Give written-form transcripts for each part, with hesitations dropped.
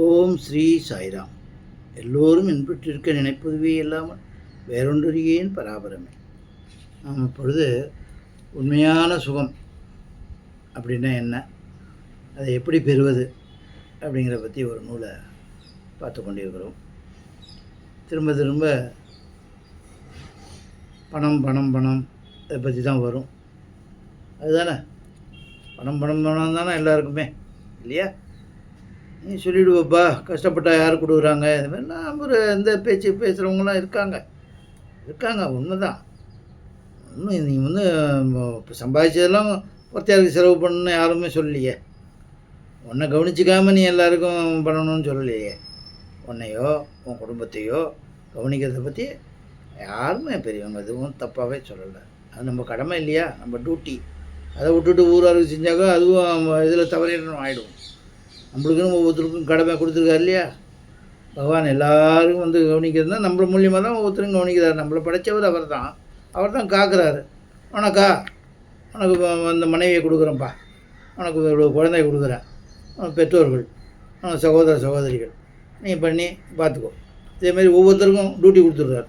ஓம் ஸ்ரீ சாய்ராம். எல்லோரும் இன்பற்றிருக்க நினைப்பதுவே இல்லாமல் வேறொன்றியேன் பராபரமே. நாம் இப்பொழுது உண்மையான சுகம் அப்படின்னா என்ன, அதை எப்படி பெறுவது அப்படிங்கிறத பற்றி ஒரு நூலை பார்த்து கொண்டிருக்கிறோம். திரும்ப திரும்ப பணம் பணம் பணம் அதை பற்றி தான் வரும். அதுதானே, பணம் பணம் பணம் தானே எல்லாருக்குமே, இல்லையா? நீ சொல்லிவிடுவப்பா, கஷ்டப்பட்டால் யார் கொடுக்குறாங்க, இது மாதிரி நான் ஒரு எந்த பேச்சு பேசுகிறவங்களாம் இருக்காங்க உண்மை தான். இன்னும் நீ இப்போ சம்பாதிச்சதெல்லாம் ஒருத்தருக்கு செலவு பண்ணணுன்னு யாருமே சொல்லலையே. உன்னை கவனிச்சிக்காமல் நீ எல்லாருக்கும் பண்ணணும்னு சொல்லலையே. உன்னையோ உன் குடும்பத்தையோ கவனிக்கிறத பற்றி யாருமே பெரியவங்க எதுவும் தப்பாகவே சொல்லலை. அது நம்ம கடமை இல்லையா, நம்ம டியூட்டி. அதை விட்டுட்டு ஊராருக்கு செஞ்சாக்கா அதுவும் இதில் தவறிடணும் ஆகிடும். நம்மளுக்குன்னு ஒவ்வொருத்தருக்கும் கடமை கொடுத்துருக்காரு இல்லையா பகவான். எல்லாருக்கும் கவனிக்கிறது தான் நம்மள மூலியமாக தான் ஒவ்வொருத்தரும் கவனிக்கிறார். நம்மளை படைத்தவர் அவர் தான் காக்குறாரு. உனக்கு அந்த மனைவியை கொடுக்குறேன்ப்பா, உனக்கு இவ்வளோ குழந்தைய கொடுக்குறேன், பெற்றோர்கள், சகோதர சகோதரிகள், நீ பண்ணி பார்த்துக்கோ. இதேமாரி ஒவ்வொருத்தருக்கும் டியூட்டி கொடுத்துட்றாரு.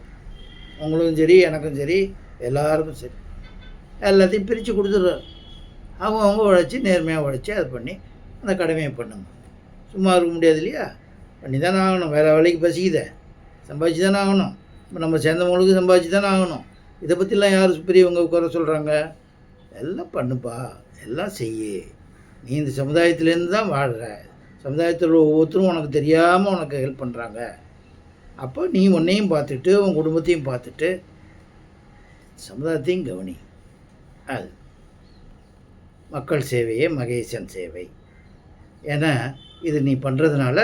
உங்களுக்கும் சரி, எனக்கும் சரி, எல்லாருக்கும் சரி, எல்லாத்தையும் பிரித்து கொடுத்துட்றாரு. அவங்க உழைச்சி நேர்மையாக உழைச்சி அதை பண்ணி அந்த கடமையை பண்ணுங்க. சும்மா இருக்க முடியாது இல்லையா, பண்ணி தானே ஆகணும். வேறு வேலைக்கு பசிக்குதே, சம்பாதிச்சு தானே ஆகணும். இப்போ நம்ம சேர்ந்தவங்களுக்கு சம்பாதிச்சு தானே ஆகணும். இதை பற்றிலாம் யார் பெரியவங்க குறை சொல்கிறாங்க? எல்லாம் பண்ணுப்பா, எல்லாம் செய்ய. நீ இந்த சமுதாயத்துலேருந்து தான் வாழ்கிற. சமுதாயத்தில் ஒவ்வொருத்தரும் உனக்கு தெரியாமல் உனக்கு ஹெல்ப் பண்ணுறாங்க. அப்போ நீ உன்னையும் பார்த்துட்டு உன் குடும்பத்தையும் பார்த்துட்டு சமுதாயத்தையும் கவனி. அது மக்கள் சேவையே மகேசன் சேவை. ஏன்னா இது நீ பண்ணுறதுனால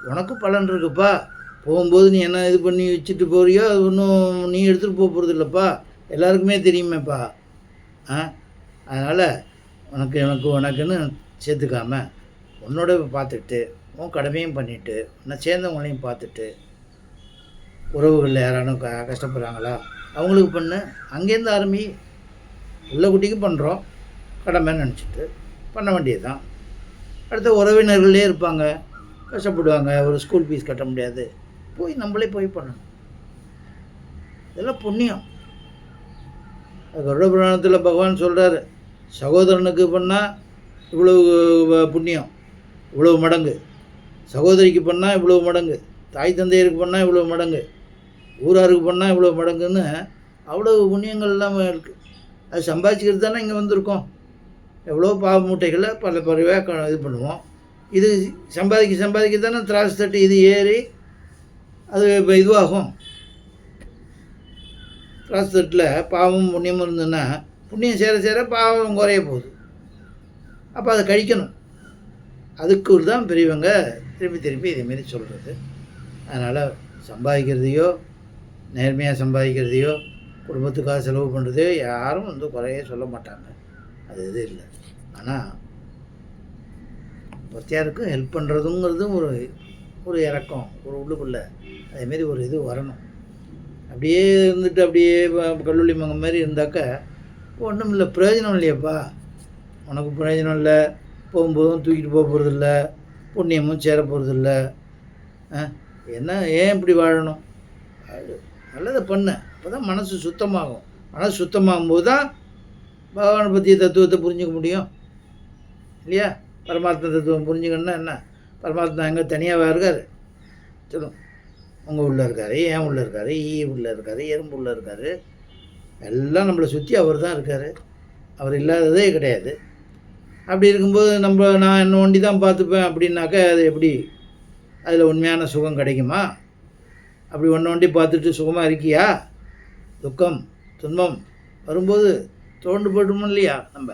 உனக்கு பலன் இருக்குப்பா. போகும்போது நீ என்ன இது பண்ணி வச்சுட்டு போறியோ அது ஒன்றும் நீ எடுத்துகிட்டு போகிறது இல்லைப்பா, எல்லாருக்குமே தெரியுமேப்பா. அதனால் உனக்குன்னு சேர்த்துக்காமல் உன்னோட பார்த்துட்டு உன் கடமையும் பண்ணிவிட்டு உன்னை சேர்ந்தவங்களையும் பார்த்துட்டு உறவுகளில் யாரானும் கஷ்டப்படுறாங்களா அவங்களுக்கு பண்ணு. அங்கேருந்து ஆரம்பி. உள்ள குட்டிக்கு பண்ணுறோம் கடமைன்னு நினச்சிட்டு பண்ண வேண்டியது தான். அடுத்த உறவினர்களே இருப்பாங்க, கஷ்டப்படுவாங்க, ஒரு ஸ்கூல் ஃபீஸ் கட்ட முடியாது, நம்மளே போய் பண்ணணும். இதெல்லாம் புண்ணியம். அது கருட புராணத்தில் பகவான் சொல்கிறார், சகோதரனுக்கு பண்ணால் இவ்வளவு புண்ணியம், இவ்வளவு மடங்கு. சகோதரிக்கு பண்ணால் இவ்வளவு மடங்கு. தாய் தந்தையருக்கு பண்ணால் இவ்வளோ மடங்கு. ஊராருக்கு பண்ணால் இவ்வளோ மடங்குன்னு அவ்வளோ புண்ணியங்கள் இல்லாமல் இருக்குது. அது சம்பாதிச்சிக்கிறது தானே இங்கே வந்திருக்கோம். எவ்வளோ பாவ மூட்டைகளை பல பறவையாக இது பண்ணுவோம். இது சம்பாதிக்க தானே திராட்சை தட்டு இது ஏறி அது இப்போ இதுவாகும். திராட்சை தட்டில் பாவமும் புண்ணியமும் இருந்ததுன்னா புண்ணியம் சேர சேர பாவம் குறைய போகுது. அப்போ அதை கழிக்கணும். அதுக்கு தான் பெரியவங்க திருப்பி இதேமாரி சொல்கிறது. அதனால் சம்பாதிக்கிறதையோ நேர்மையாக சம்பாதிக்கிறதையோ குடும்பத்துக்காக செலவு பண்ணுறதையோ யாரும் குறைய சொல்ல மாட்டாங்க. அது இது இல்லை. ஆனால் ஒருத்தையாருக்கும் ஹெல்ப் பண்ணுறதுங்கிறதும் ஒரு இறக்கம், ஒரு உள்ளுக்குள்ளே அதேமாரி ஒரு இது வரணும். அப்படியே இருந்துட்டு அப்படியே கல்லூரி மங்கம் மாதிரி இருந்தாக்கா ஒன்றும் இல்லை, பிரயோஜனம் இல்லையாப்பா. உனக்கு பிரயோஜனம் இல்லை, போகும்போதும் தூக்கிட்டு போக போகிறதில்ல, புண்ணியமும் சேர போகிறதில்ல. என்ன ஏன் இப்படி வாழணும்? நல்லதை பண்ணு, அப்போ தான் மனசு சுத்தமாகும். மனசு சுத்தமாகும்போது தான் பகவானை பற்றிய தத்துவத்தை புரிஞ்சிக்க முடியும் இல்லையா? பரமாத்மா தத்துவம் புரிஞ்சுக்கணுன்னா என்ன, பரமாத்மா எங்கே தனியாக இருக்கார்? சொல்லும், உங்கள் உள்ளே இருக்கார், ஏன் உள்ளே இருக்கார், உள்ளே இருக்கார், எறும்பு உள்ளே இருக்கார். எல்லாம் நம்மளை சுற்றி அவர் தான் இருக்கார். அவர் இல்லாததே கிடையாது. அப்படி இருக்கும்போது நான் என்ன ஒண்டி தான் பார்த்துப்பேன் அப்படின்னாக்கா அது எப்படி? அதில் உண்மையான சுகம் கிடைக்குமா? அப்படி ஒண்டி பார்த்துட்டு சுகமாக இருக்கியா? துக்கம் துன்பம் வரும்போது தோண்டு போட்டுமோ இல்லையா நம்ம?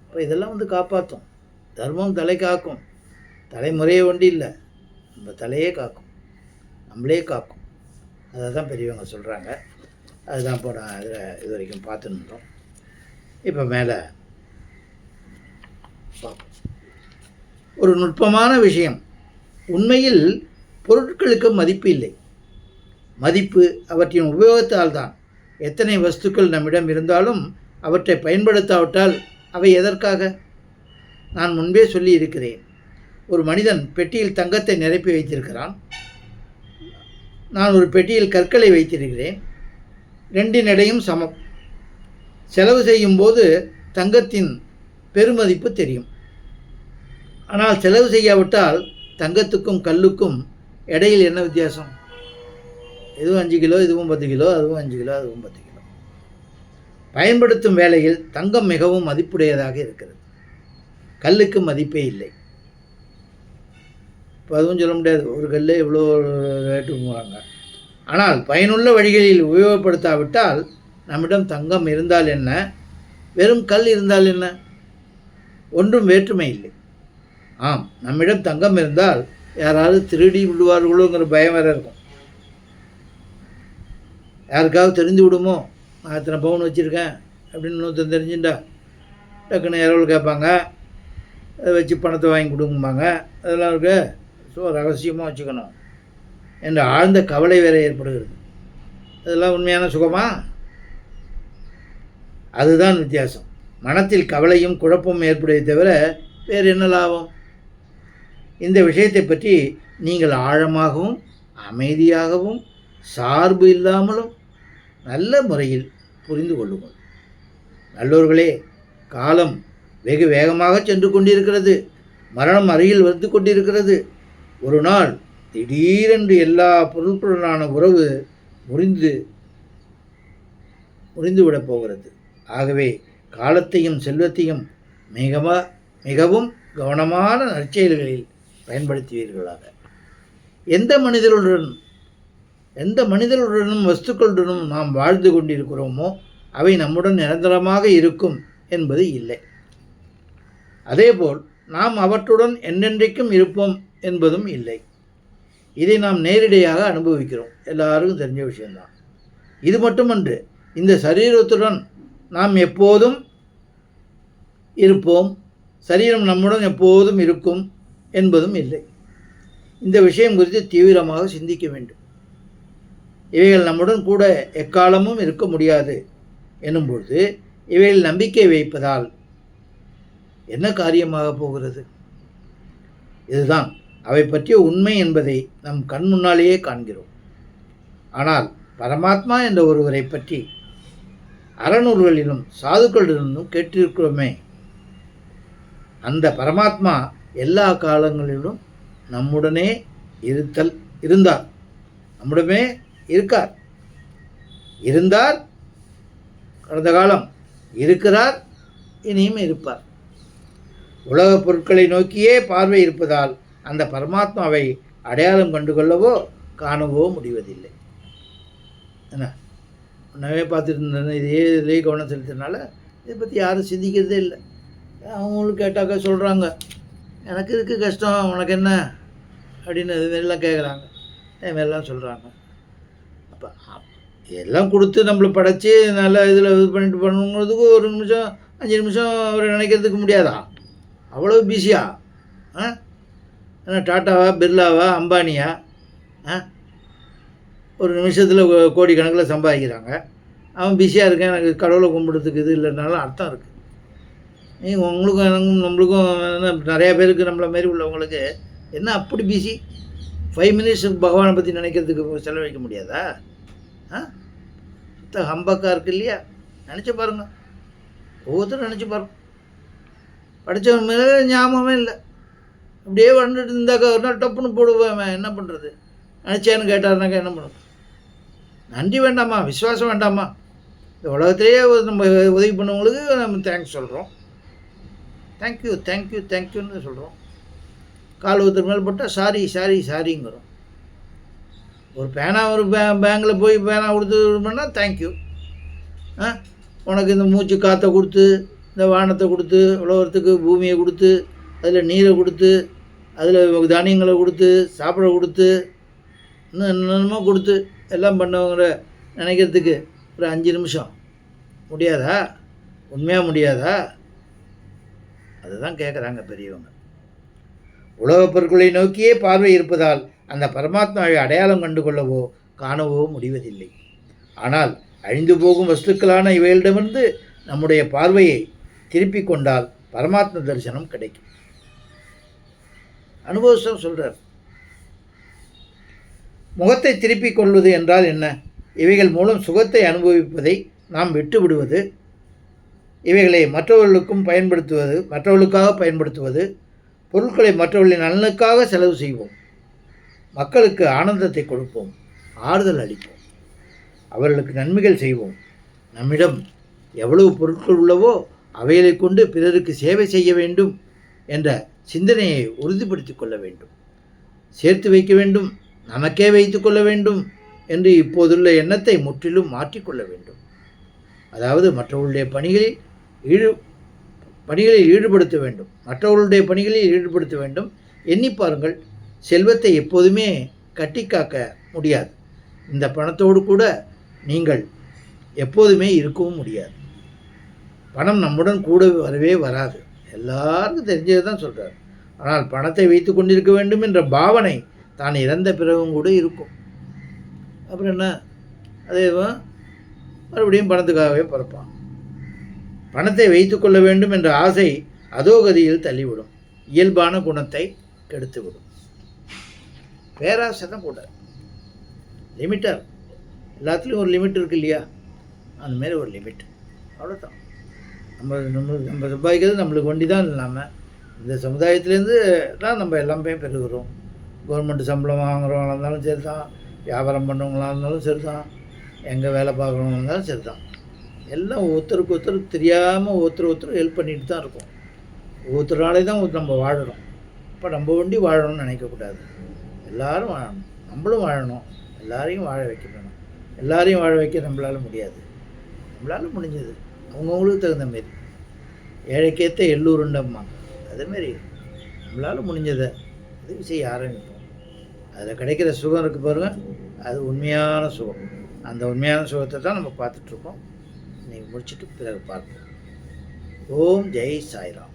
இப்போ இதெல்லாம் காப்பாற்றும். தர்மம் தலை காக்கும். தலைமுறையே ஒண்டி இல்லை, நம்ம தலையே காக்கும், நம்மளே காக்கும். அதை தான் பெரியவங்க சொல்கிறாங்க. அதுதான் இப்போ நான் இது வரைக்கும் பார்த்துருந்தோம். இப்போ மேலே பார்ப்போம். ஒரு நுட்பமான விஷயம். உண்மையில் பொருட்களுக்கு மதிப்பு இல்லை. மதிப்பு அவற்றின் உபயோகத்தால் தான். எத்தனை வஸ்துக்கள் நம்மிடம் இருந்தாலும் அவற்றை பயன்படுத்தாவிட்டால் அவை எதற்காக? நான் முன்பே சொல்லி இருக்கிறேன். ஒரு மனிதன் பெட்டியில் தங்கத்தை நிரப்பி வைத்திருக்கிறான். நான் ஒரு பெட்டியில் கற்களை வைத்திருக்கிறேன். ரெண்டின் எடையும் சமம். செலவு செய்யும் போது தங்கத்தின் பெருமதிப்பு தெரியும். ஆனால் செலவு செய்யாவிட்டால் தங்கத்துக்கும் கல்லுக்கும் இடையில் என்ன வித்தியாசம்? இதுவும் 5 கிலோ, இதுவும் 10 கிலோ, அதுவும் 5 கிலோ, அதுவும் 10 கிலோ. பயன்படுத்தும் வேளையில் தங்கம் மிகவும் மதிப்புடையதாக இருக்கிறது. கல்லுக்கு மதிப்பே இல்லை. இப்போ அதுவும் சொல்ல முடியாது, ஒரு கல் இவ்வளோ ரேட்டு போகிறாங்க. ஆனால் பயனுள்ள வழிகளில் உபயோகப்படுத்தாவிட்டால் நம்மிடம் தங்கம் இருந்தால் என்ன, வெறும் கல் இருந்தால் என்ன, ஒன்றும் வேற்றுமை இல்லை. ஆம், நம்மிடம் தங்கம் இருந்தால் யாராவது திருடி விடுவார்களோங்கிற பயம் வேறு இருக்கும். யாருக்காவது தெரிஞ்சு விடுமோ, நான் இத்தனை பவுன் வச்சுருக்கேன் அப்படின்னு இன்னொருத்தன் தெரிஞ்சுட்டா டக்குன்னு இரவல் கேட்பாங்க, அதை வச்சு பணத்தை வாங்கி கொடுங்கம்பாங்க. அதெல்லாம் இருக்கு. ஸோ ரகசியமாக வச்சுக்கணும் என்ற ஆழ்ந்த கவலை வேற ஏற்படுகிறது. அதெல்லாம் உண்மையான சுகமா? அதுதான் வித்தியாசம். மனத்தில் கவலையும் குழப்பமும் ஏற்படுவதை தவிர வேறு என்ன லாபம்? இந்த விஷயத்தை பற்றி நீங்கள் ஆழமாகவும் அமைதியாகவும் சார்பு இல்லாமலும் நல்ல முறையில் புரிந்து கொள்ளுங்கள். நல்லோர்களே, காலம் வெகு வேகமாக சென்று கொண்டிருக்கிறது. மரணம் அருகில் வந்து கொண்டிருக்கிறது. ஒரு நாள் திடீரென்று எல்லா பொருட்களுடனான உறவு முறிந்துவிடப் போகிறது. ஆகவே காலத்தையும் செல்வத்தையும் மிகவும் கவனமான நற்செயல்களில் பயன்படுத்துவீர்களாக. எந்த மனிதர்களுடனும் வஸ்துக்களுடனும் நாம் வாழ்ந்து கொண்டிருக்கிறோமோ அவை நம்முடன் நிரந்தரமாக இருக்கும் என்பது இல்லை. அதேபோல் நாம் அவற்றுடன் என்றென்றைக்கும் இருப்போம் என்பதும் இல்லை. இதை நாம் நேரடியாக அனுபவிக்கிறோம். எல்லாருக்கும் தெரிஞ்ச விஷயம்தான். இது மட்டுமன்று, இந்த சரீரத்துடன் நாம் எப்போதும் இருப்போம், சரீரம் நம்முடன் எப்போதும் இருக்கும் என்பதும் இல்லை. இந்த விஷயம் குறித்து தீவிரமாக சிந்திக்க வேண்டும். இவைகள் நம்முடன் கூட எக்காலமும் இருக்க முடியாது எனும்பொழுது இவைகள் நம்பிக்கை வைப்பதால் என்ன காரியமாக போகிறது? இதுதான் அவை பற்றிய உண்மை என்பதை நம் கண் முன்னாலேயே காண்கிறோம். ஆனால் பரமாத்மா என்ற ஒருவரை பற்றி அறநூல்களிலும் சாதுக்களிடமும் கேட்டிருக்கிறோமே. அந்த பரமாத்மா எல்லா காலங்களிலும் நம்முடனே இருந்தார், நம்முடனே இருக்கார், இருந்தார், கடந்த காலம் இருக்கிறார், இனியும் இருப்பார். உலகப் பொருட்களை நோக்கியே பார்வை இருப்பதால் அந்த பரமாத்மாவை அடையாளம் கண்டுகொள்ளவோ காணவோ முடிவதில்லை. என்ன முன்னவே பார்த்துட்டு இருந்தேன், இதிலே கவனம் செலுத்தினால இதை பற்றி யாரும் சிந்திக்கிறதே இல்லை. அவங்களுக்கு கேட்டாக்கா சொல்கிறாங்க, எனக்கு இருக்குது கஷ்டம், உனக்கு என்ன அப்படின்னு இதுமாரிலாம் கேட்குறாங்க, இதுமாரிலாம் சொல்கிறாங்க. அப்போ எல்லாம் கொடுத்து நம்மளை படைச்சி நல்லா இதில் இது பண்ணிட்டு பண்ணுங்கிறதுக்கு ஒரு நிமிஷம் 5 நிமிஷம் அவரை நினைக்கிறதுக்கு முடியாதா? அவ்வளோ பிஸியா? ஏன்னா டாட்டாவா, பிர்லாவா, அம்பானியா ஒரு நிமிஷத்தில் கோடிக்கணக்கில் சம்பாதிக்கிறாங்க. அவன் பிஸியாக இருக்கேன், எனக்கு கடவுளை கும்பிடுறதுக்கு இது இல்லைனாலும் அர்த்தம் இருக்குது. உங்களுக்கும் எனக்கும் நம்மளுக்கும் நிறையா பேருக்கு நம்மளை மாரி உள்ளவங்களுக்கு என்ன அப்படி பிஸி? 5 மினிட்ஸ் பகவானை பற்றி நினைக்கிறதுக்கு செலவழிக்க முடியாதா? ஹம்பக்கா இருக்குது இல்லையா? நினச்சி பாருங்க, ஒவ்வொருத்தரும் நினச்சி பாருங்க. படித்தவன் மேலே ஞாபகமே இல்லை, அப்படியே வந்துட்டு இருந்தாக்கா ஒரு நாள் டப்புன்னு போடுவேன். என்ன பண்ணுறது? நினச்சேன்னு கேட்டாருனாக்கா என்ன பண்ணுறது? நன்றி வேண்டாமா? விசுவாசம் வேண்டாமா? இந்த உலகத்திலேயே நம்ம உதவி பண்ணவங்களுக்கு நம்ம தேங்க்ஸ் சொல்கிறோம். தேங்க்யூ தேங்க்யூ தேங்க்யூன்னு சொல்கிறோம். கால் ஒருத்தர் மேலே போட்டால் சாரிங்கிறோம். ஒரு பேனா ஒரு பேங்கில் போய் பேனா கொடுத்து பண்ணால் தேங்க்யூ. உனக்கு இந்த மூச்சு காற்றை கொடுத்து, இந்த வானத்தை கொடுத்து, உலகத்துக்கு பூமியை கொடுத்து, அதில் நீரை கொடுத்து, அதில் தானியங்களை கொடுத்து, சாப்பிட கொடுத்து, இன்னும் என்னென்னமோ கொடுத்து எல்லாம் பண்ணவங்கள நினைக்கிறதுக்கு ஒரு 5 நிமிஷம் முடியாதா? உண்மையாக முடியாதா? அதுதான் கேட்குறாங்க பெரியவங்க. உலகப் பொருட்களை நோக்கியே பார்வை இருப்பதால் அந்த பரமாத்மாவை அடையாளம் கண்டு கொள்ளவோ காணவோ முடிவதில்லை. ஆனால் அழிந்து போகும் வஸ்துக்களான இவைகளிடமிருந்து நம்முடைய பார்வையை திருப்பிக் கொண்டால் பரமாத்ம தரிசனம் கிடைக்கும். அனுபவம் சொல்கிறார். முகத்தை திருப்பிக் கொள்வது என்றால் என்ன? இவைகள் மூலம் சுகத்தை அனுபவிப்பதை நாம் விட்டு விடுவது, இவைகளை மற்றவர்களுக்காக பயன்படுத்துவது, பொருட்களை மற்றவர்களின் நலனுக்காக செலவு செய்வோம், மக்களுக்கு ஆனந்தத்தை கொடுப்போம், ஆறுதல் அளிப்போம், அவர்களுக்கு நன்மைகள் செய்வோம். நம்மிடம் எவ்வளவு பொருட்கள் உள்ளவோ அவைகளை கொண்டு பிறருக்கு சேவை செய்ய வேண்டும் என்ற சிந்தனையை உறுதிப்படுத்தி கொள்ள வேண்டும். சேர்த்து வைக்க வேண்டும், நமக்கே வைத்து கொள்ள வேண்டும் என்று இப்போதுள்ள எண்ணத்தை முற்றிலும் மாற்றிக்கொள்ள வேண்டும். அதாவது மற்றவர்களுடைய பணிகளில் ஈடுபடுத்த வேண்டும். எண்ணி பாருங்கள், செல்வத்தை எப்போதுமே கட்டி காக்க முடியாது. இந்த பணத்தோடு கூட நீங்கள் எப்போதுமே இருக்கவும் முடியாது. பணம் நம்முடன் கூட வரவே வராது. எல்லாருக்கும் தெரிஞ்சது தான் சொல்கிறார். ஆனால் பணத்தை வைத்து கொண்டிருக்க வேண்டும் என்ற பாவனை தான் இறந்த பிறகும் கூட இருக்கும். அப்புறம் என்ன, அதே மறுபடியும் பணத்துக்காகவே பிறப்பான். பணத்தை வைத்து கொள்ள வேண்டும் என்ற ஆசை அதோகதியில் தள்ளிவிடும், இயல்பான குணத்தை கெடுத்துவிடும். பேராசை தான் கூட லிமிட்டாக, எல்லாத்துலேயும் ஒரு லிமிட் இருக்குது இல்லையா? அந்தமாரி ஒரு லிமிட், அவ்வளோதான். நம்ம சம்பாதிக்கிறது நம்மளுக்கு வண்டி தான் இல்லாமல் இந்த சமுதாயத்துலேருந்து தான் நம்ம எல்லாமே பெறுகிறோம். கவர்மெண்ட் சம்பளம் வாங்குறவங்களாக இருந்தாலும் சரி தான், வியாபாரம் பண்ணுறவங்களாக இருந்தாலும் சரி தான், எங்கே வேலை பார்க்குறவங்க இருந்தாலும் சரி தான், எல்லாம் ஒருத்தருக்கு தெரியாமல் ஒருத்தர் ஹெல்ப் பண்ணிட்டு தான் இருக்கோம். ஒவ்வொருத்தராலே தான் நம்ம வாழறோம். இப்போ நம்ம வண்டி வாழணும்னு நினைக்கக்கூடாது. எல்லோரும் வாழணும், நம்மளும் வாழணும், எல்லாரையும் வாழ வைக்கணும். எல்லாரையும் வாழ வைக்க நம்மளால் முடியாது. நம்மளால் முடிஞ்சது அவங்கவுங்களுக்கு தகுந்த மாரி. ஏழைக்கேற்ற எள்ளூருண்டம்மாங்க, அதேமாரி நம்மளால் முடிஞ்சதை உதவி செய்ய ஆரம்பிப்போம். அதில் கிடைக்கிற சுகம் இருக்குது பாருங்கள், அது உண்மையான சுகம். அந்த உண்மையான சுகத்தை தான் நம்ம பார்த்துட்ருக்கோம். நீங்கள் முடிச்சுட்டு பிறகு பார்ப்போம். ஓம் ஜெய் சாய்ராம்.